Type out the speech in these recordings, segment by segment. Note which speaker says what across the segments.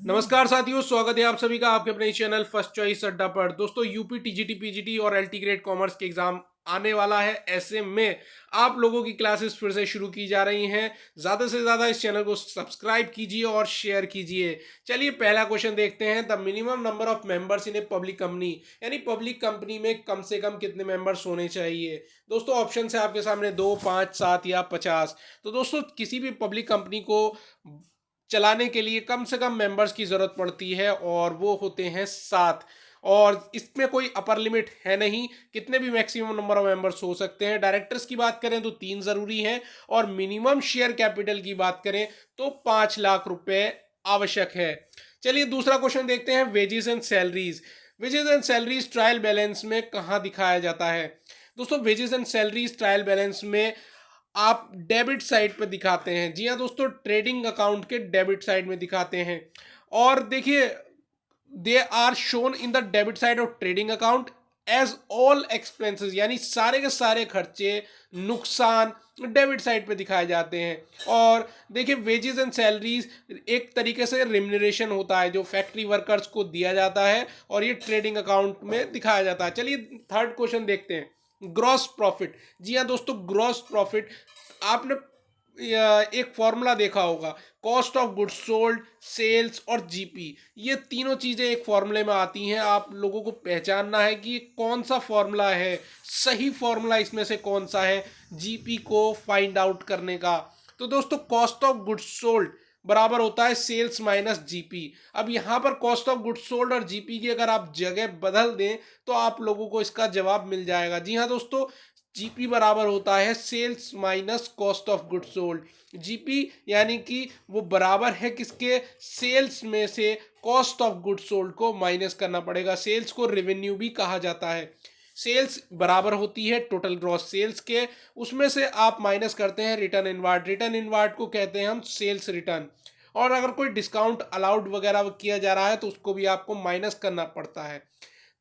Speaker 1: नमस्कार साथियों, स्वागत है आप सभी का आपके अपने चैनल फर्स्ट चॉइस अड्डा पर। दोस्तों, यूपी टीजीटी पीजीटी और एलटी ग्रेड कॉमर्स के एग्जाम आने वाला है। ऐसे में आप लोगों की क्लासेस फिर से शुरू की जा रही हैं। ज़्यादा से ज़्यादा इस चैनल को सब्सक्राइब कीजिए और शेयर कीजिए। चलिए पहला क्वेश्चन देखते हैं। The minimum number of members in a public company, यानी पब्लिक कंपनी में कम से कम कितने मेंबर्स होने चाहिए। दोस्तों, ऑप्शन है आपके सामने 2, 5, 7 या 50। तो दोस्तों, किसी भी पब्लिक कंपनी को चलाने के लिए कम से कम मेंबर्स की ज़रूरत पड़ती है और वो होते हैं 7। और इसमें कोई अपर लिमिट है नहीं, कितने भी मैक्सिमम नंबर ऑफ मेंबर्स हो सकते हैं। डायरेक्टर्स की बात करें तो 3 ज़रूरी है और मिनिमम शेयर कैपिटल की बात करें तो 5 लाख रुपए आवश्यक है। चलिए दूसरा क्वेश्चन देखते हैं। Wages and salaries. Wages and salaries trial balance में कहाँ दिखाया जाता है। दोस्तों, wages and salaries trial balance में आप डेबिट साइड पे दिखाते हैं। जी हाँ दोस्तों, ट्रेडिंग अकाउंट के डेबिट साइड में दिखाते हैं। और देखिए, they are shown in the debit side of trading account as all expenses, यानी सारे के सारे खर्चे, नुकसान डेबिट साइड पे दिखाए जाते हैं। और देखिए, वेजेस एंड सैलरीज एक तरीके से रिम्यूनरेशन होता है जो फैक्ट्री वर्कर्स को दिया जाता है और ये ट्रेडिंग अकाउंट में दिखाया जाता है। चलिए थर्ड क्वेश्चन देखते हैं। Gross profit. जी हाँ दोस्तों, ग्रॉस प्रॉफिट आपने एक फॉर्मूला देखा होगा। Cost of goods sold, sales और जीपी, ये तीनों चीजें एक फॉर्मूले में आती हैं। आप लोगों को पहचानना है कि ये कौन सा फॉर्मूला है, सही फॉर्मूला इसमें से कौन सा है जीपी को फाइंड आउट करने का। तो दोस्तों, कॉस्ट ऑफ गुड्स सोल्ड बराबर होता है सेल्स माइनस जीपी। अब यहाँ पर कॉस्ट ऑफ गुड्स सोल्ड और जीपी की अगर आप जगह बदल दें तो आप लोगों को इसका जवाब मिल जाएगा। जी हाँ दोस्तों, जीपी बराबर होता है sales minus cost of goods sold. GP यानी कि वो बराबर है किसके, सेल्स में से कॉस्ट ऑफ गुड्स सोल्ड को माइनस करना पड़ेगा। सेल्स को रेवेन्यू भी कहा जाता है। सेल्स बराबर होती है टोटल ग्रॉस सेल्स के, उसमें से आप माइनस करते हैं रिटर्न इनवार्ड। रिटर्न इनवार्ड को कहते हैं हम सेल्स रिटर्न। और अगर कोई डिस्काउंट अलाउड वगैरह किया जा रहा है तो उसको भी आपको माइनस करना पड़ता है,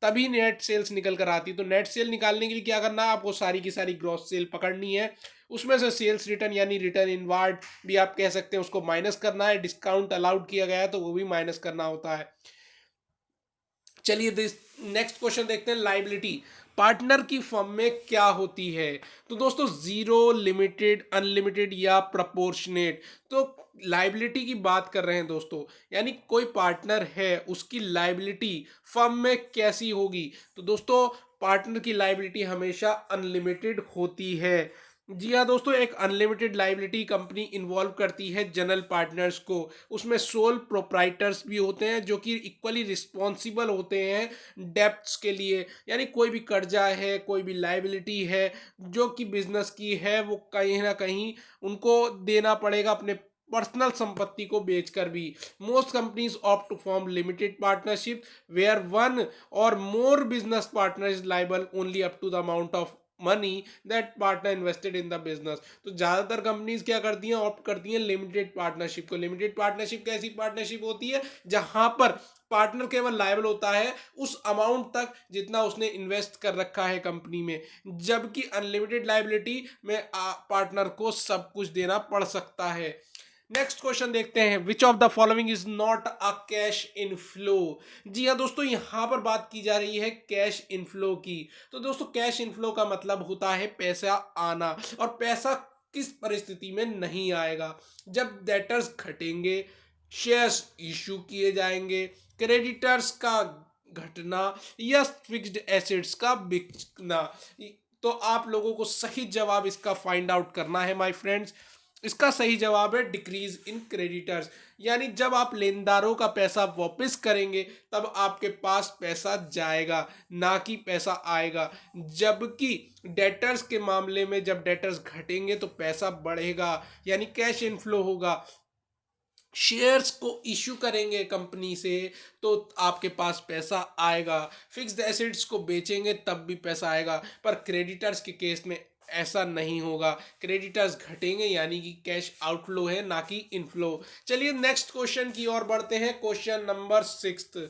Speaker 1: तभी नेट सेल्स निकल कर आती है। तो नेट सेल निकालने के लिए क्या करना है, आपको सारी की सारी ग्रॉस सेल पकड़नी है, उसमें से सेल्स रिटर्न यानी रिटर्न इनवार्ड भी आप कह सकते हैं उसको माइनस करना है। डिस्काउंट अलाउड किया गया है तो वो भी माइनस करना होता है। चलिए नेक्स्ट क्वेश्चन देखते हैं। लाइबिलिटी पार्टनर की फर्म में क्या होती है। तो दोस्तों, जीरो, लिमिटेड, अनलिमिटेड या प्रोपोर्शनेट। तो लाइबिलिटी की बात कर रहे हैं दोस्तों, यानी कोई पार्टनर है उसकी लाइबिलिटी फर्म में कैसी होगी। तो दोस्तों, पार्टनर की लाइबिलिटी हमेशा अनलिमिटेड होती है। जी हाँ दोस्तों, एक अनलिमिटेड लाइबिलिटी कंपनी इन्वॉल्व करती है जनरल पार्टनर्स को। उसमें सोल प्रोप्राइटर्स भी होते हैं जो कि इक्वली रिस्पॉन्सिबल होते हैं डेप्ट्स के लिए, यानी कोई भी कर्जा है, कोई भी लाइबिलिटी है जो कि बिजनेस की है, वो कहीं ना कहीं उनको देना पड़ेगा अपने पर्सनल संपत्ति को बेचकर भी। Most companies opt to form limited partnership where one or more business partner is liable only up to the amount of money that partner invested in the business. तो ज्यादातर कंपनीज क्या करती हैं, ऑप्ट करती हैं लिमिटेड पार्टनरशिप को। Limited partnership कैसी partnership होती है जहां पर पार्टनर केवल लायबल होता है उस अमाउंट तक जितना उसने इन्वेस्ट कर रखा है कंपनी में, जबकि अनलिमिटेड लायबिलिटी में पार्टनर को सब कुछ देना पड़ सकता है। नेक्स्ट क्वेश्चन देखते हैं। Which of the following is not a cash inflow. जी हाँ दोस्तों, यहां पर बात की जा रही है कैश इनफ्लो की। तो दोस्तों, कैश इनफ्लो का मतलब होता है पैसा आना। और पैसा किस परिस्थिति में नहीं आएगा, जब डेटर्स घटेंगे, शेयर्स इशू किए जाएंगे, क्रेडिटर्स का घटना या फिक्स्ड एसेट्स का बिकना। तो आप लोगों को सही जवाब इसका फाइंड आउट करना है माय फ्रेंड्स। इसका सही जवाब है डिक्रीज इन क्रेडिटर्स, यानी जब आप लेनदारों का पैसा वापस करेंगे तब आपके पास पैसा जाएगा, ना कि पैसा आएगा। जबकि डेटर्स के मामले में जब डेटर्स घटेंगे तो पैसा बढ़ेगा, यानी कैश इनफ्लो होगा। शेयर्स को इशू करेंगे कंपनी से तो आपके पास पैसा आएगा। फिक्स्ड एसेट्स को बेचेंगे तब भी पैसा आएगा। पर क्रेडिटर्स के केस में ऐसा नहीं होगा, क्रेडिटर्स घटेंगे यानी कि कैश आउटफ्लो है ना कि इनफ्लो। चलिए नेक्स्ट क्वेश्चन की ओर बढ़ते हैं। Question number 6।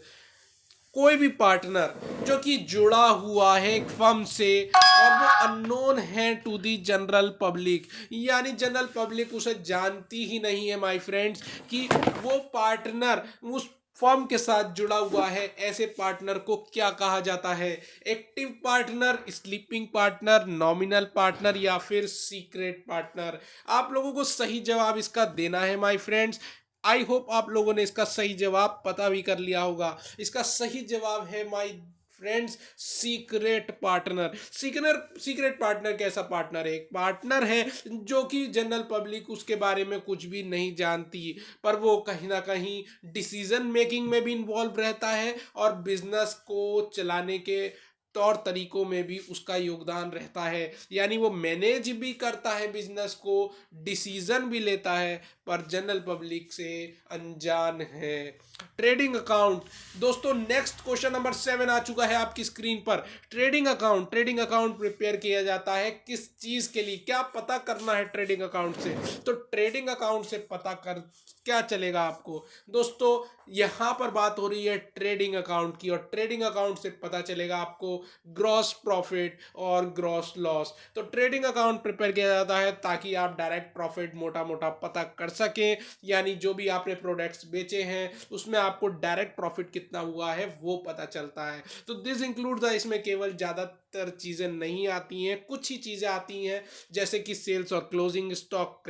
Speaker 1: कोई भी पार्टनर जो कि जुड़ा हुआ है एक फर्म से और वो अननोन है टू दी जनरल पब्लिक, यानी जनरल पब्लिक उसे जानती ही नहीं है माय फ्रेंड्स कि वो पार्टनर उस फर्म के साथ जुड़ा हुआ है, ऐसे पार्टनर को क्या कहा जाता है? Active partner, sleeping partner, nominal partner या फिर सीक्रेट पार्टनर? आप लोगों को सही जवाब इसका देना है माय फ्रेंड्स। आई होप आप लोगों ने इसका सही जवाब पता भी कर लिया होगा। इसका सही जवाब है my friends secret partner. Secret partner कैसा पार्टनर है? एक पार्टनर है जो कि जनरल पब्लिक उसके बारे में कुछ भी नहीं जानती, पर वो कहीं ना कहीं डिसीजन मेकिंग में भी इन्वॉल्व रहता है और बिजनेस को चलाने के तौर तरीकों में भी उसका योगदान रहता है। यानी वो मैनेज भी करता है बिजनेस को, डिसीजन भी लेता है, पर जनरल पब्लिक से अनजान है। Trading account. दोस्तों नेक्स्ट क्वेश्चन नंबर 7 आ चुका है आपकी स्क्रीन पर। ट्रेडिंग अकाउंट प्रिपेयर किया जाता है किस चीज के लिए? क्या पता करना है ट्रेडिंग अकाउंट से? तो ट्रेडिंग अकाउंट से पता कर क्या चलेगा आपको दोस्तों? यहां पर बात हो रही है ट्रेडिंग अकाउंट की, और ट्रेडिंग अकाउंट से पता चलेगा आपको ग्रॉस प्रॉफिट और ग्रॉस लॉस। तो ट्रेडिंग अकाउंट प्रिपेयर किया जाता है ताकि आप डायरेक्ट प्रॉफिट मोटा मोटा पता कर सकें, यानी जो भी आपने प्रोडक्ट्स बेचे हैं उसमें आपको डायरेक्ट प्रॉफिट कितना हुआ है वो पता चलता है। तो दिस इंक्लूड द, इसमें केवल ज़्यादातर चीज़ें नहीं आती हैं, कुछ ही चीज़ें आती हैं, जैसे कि सेल्स और क्लोजिंग स्टॉक,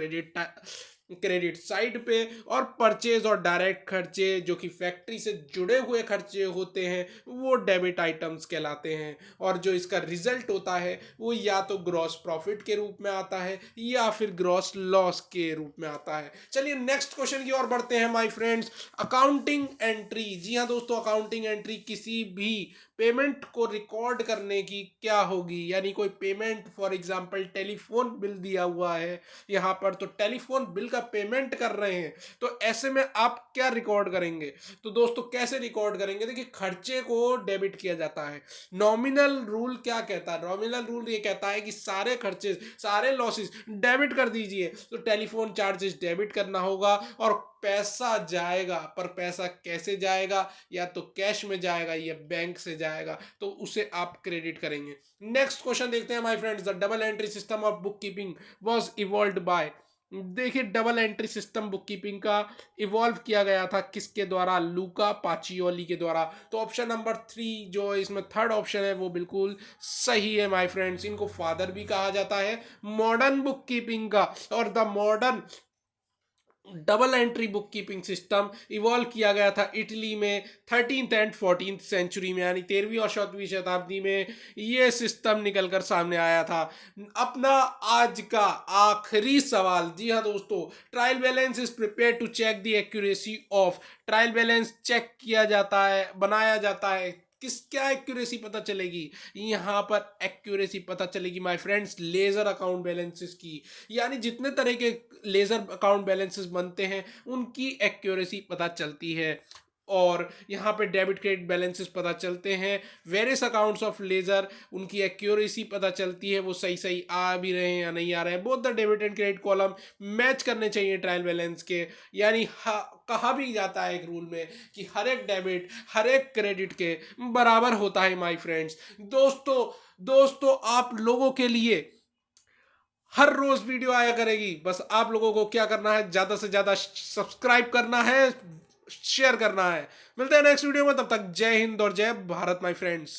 Speaker 1: क्रेडिट साइड पे, और परचेज और डायरेक्ट खर्चे जो कि फैक्ट्री से जुड़े हुए खर्चे होते हैं वो डेबिट आइटम्स कहलाते हैं। और जो इसका रिजल्ट होता है वो या तो ग्रॉस प्रॉफिट के रूप में आता है या फिर ग्रॉस लॉस के रूप में आता है। चलिए नेक्स्ट क्वेश्चन की ओर बढ़ते हैं माय फ्रेंड्स। Accounting entry. जी हाँ दोस्तों, अकाउंटिंग एंट्री किसी भी पेमेंट को रिकॉर्ड करने की क्या होगी? यानी कोई payment, for example telephone bill दिया हुआ है यहाँ पर, तो टेलीफोन बिल का पेमेंट कर रहे हैं, तो ऐसे में आप क्या रिकॉर्ड करेंगे? तो दोस्तों कैसे रिकॉर्ड करेंगे? देखिए, खर्चे को डेबिट किया जाता है। नॉमिनल रूल क्या कहता है? नॉमिनल रूल ये कहता है कि सारे खर्चे, सारे लॉसेस डेबिट कर दीजिए। तो टेलीफोन चार्जेस डेबिट करना होगा और पैसा जाएगा, पर पैसा कैसे जाएगा? या तो कैश में जाएगा या बैंक से जाएगा, तो उसे आप क्रेडिट करेंगे। नेक्स्ट क्वेश्चन देखते हैं my friends. The double entry system of book keeping was evolved by. देखिए, double entry system book keeping का इवॉल्व किया गया था किसके द्वारा? लूका पाचियोली के द्वारा। तो ऑप्शन नंबर 3 जो इसमें थर्ड ऑप्शन है वो बिल्कुल सही है माय फ्रेंड्स। इनको फादर भी कहा जाता है मॉडर्न बुक कीपिंग का। और the modern double entry book keeping system evolve किया गया था इटली में 13th एंड 14th सेंचुरी में, यानी 13वीं और 14वीं शताब्दी में ये सिस्टम निकल कर सामने आया था। अपना आज का आखिरी सवाल। जी हाँ दोस्तों, trial balance is prepare to check the accuracy of. Trial balance check किया जाता है, बनाया जाता है किस, क्या एक्यूरेसी पता चलेगी? यहाँ पर एक्यूरेसी पता चलेगी my friends ledger account balances की। यानी जितने तरह के लेजर अकाउंट बैलेंसेस बनते हैं उनकी एक्यूरेसी पता चलती है। और यहाँ पे डेबिट क्रेडिट बैलेंसेस पता चलते हैं। वेरियस अकाउंट्स ऑफ लेजर, उनकी एक्यूरेसी पता चलती है, वो सही सही आ भी रहे हैं या नहीं आ रहे हैं। Both the debit and credit column match करने चाहिए ट्रायल बैलेंस के। यानी कहा भी जाता है एक रूल में कि हर एक डेबिट हर एक क्रेडिट के बराबर होता है माय फ्रेंड्स। दोस्तों आप लोगों के लिए हर रोज वीडियो आया करेगी, बस आप लोगों को क्या करना है, ज्यादा से ज्यादा सब्सक्राइब करना है, शेयर करना है। मिलते हैं नेक्स्ट वीडियो में, तब तक जय हिंद और जय भारत माय फ्रेंड्स।